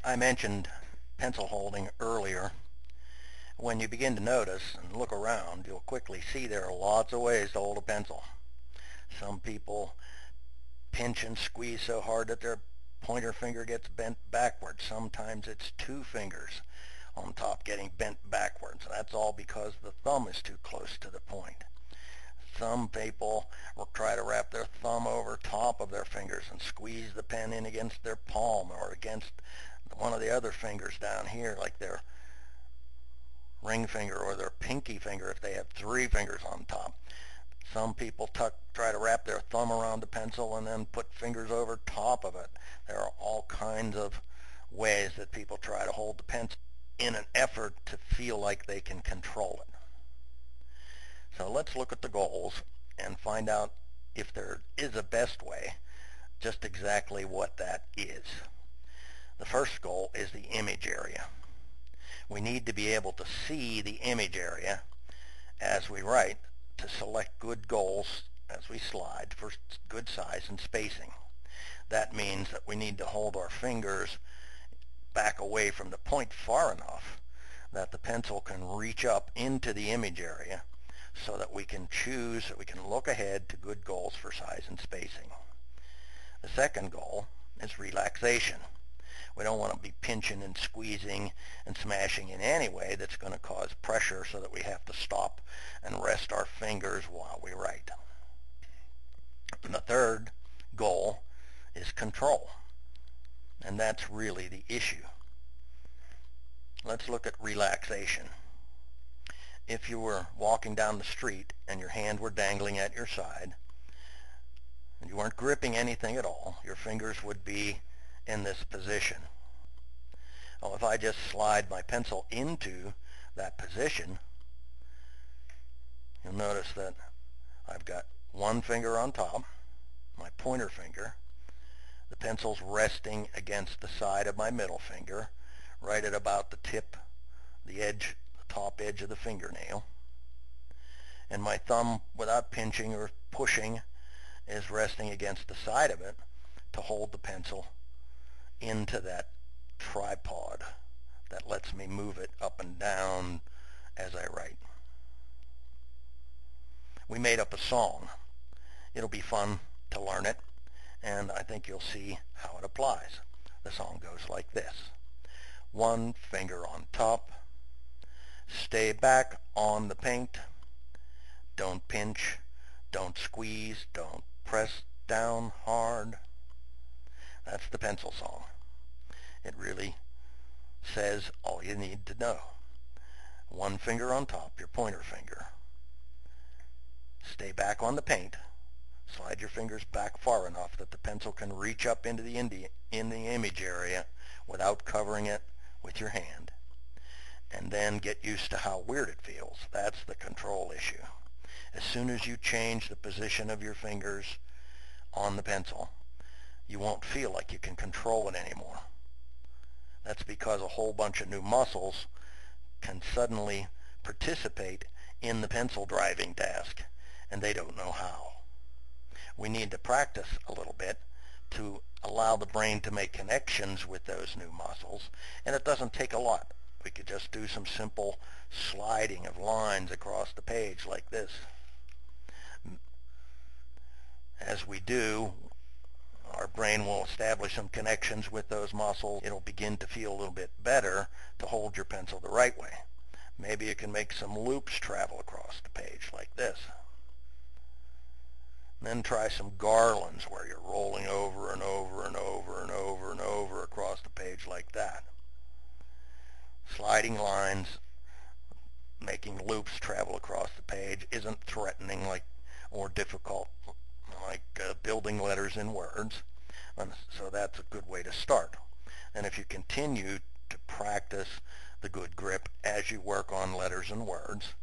I mentioned pencil holding earlier. When you begin to notice and look around, you'll quickly see there are lots of ways to hold a pencil. Some people pinch and squeeze so hard that their pointer finger gets bent backwards. Sometimes it's two fingers on top getting bent backwards. That's all because the thumb is too close to the point. Some people will try to wrap their thumb over top of their fingers and squeeze the pen in against their palm or against one of the other fingers down here, like their ring finger or their pinky finger if they have three fingers on top. Some people try to wrap their thumb around the pencil and then put fingers over top of it. There are all kinds of ways that people try to hold the pencil in an effort to feel like they can control it. So let's look at the goals and find out if there is a best way, just exactly what that is. The first goal is the image area. We need to be able to see the image area as we write to select good goals as we slide for good size and spacing. That means that we need to hold our fingers back away from the point far enough that the pencil can reach up into the image area so that we can choose, that we can look ahead to good goals for size and spacing. The second goal is relaxation. We don't want to be pinching and squeezing and smashing in any way that's going to cause pressure so that we have to stop and rest our fingers while we write. And the third goal is control. And that's really the issue. Let's look at relaxation. If you were walking down the street and your hand were dangling at your side, and you weren't gripping anything at all, your fingers would be in this position. Well, if I just slide my pencil into that position, you'll notice that I've got one finger on top, my pointer finger. The pencil's resting against the side of my middle finger, right at about the tip, the edge, the top edge of the fingernail. And my thumb, without pinching or pushing, is resting against the side of it to hold the pencil into that tripod that lets me move it up and down as I write. We made up a song. It'll be fun to learn it, and I think you'll see how it applies. The song goes like this. One finger on top, stay back on the paint, don't pinch, don't squeeze, don't press down hard. That's the pencil song. It really says all you need to know. One finger on top, your pointer finger. Stay back on the paint. Slide your fingers back far enough that the pencil can reach up into the image area without covering it with your hand. And then get used to how weird it feels. That's the control issue. As soon as you change the position of your fingers on the pencil, you won't feel like you can control it anymore. That's because a whole bunch of new muscles can suddenly participate in the pencil driving task, and they don't know how. We need to practice a little bit to allow the brain to make connections with those new muscles, and it doesn't take a lot. We could just do some simple sliding of lines across the page like this. As we do, our brain will establish some connections with those muscles. It'll begin to feel a little bit better to hold your pencil the right way. Maybe you can make some loops travel across the page like this. Then try some garlands where you're rolling over and over and over and over and over across the page like that. Sliding lines, making loops travel across the page isn't threatening or difficult like building letters in words, and so that's a good way to start. And if you continue to practice the good grip as you work on letters and words,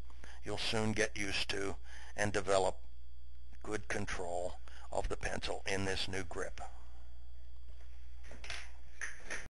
you'll soon get used to and develop good control of the pencil in this new grip.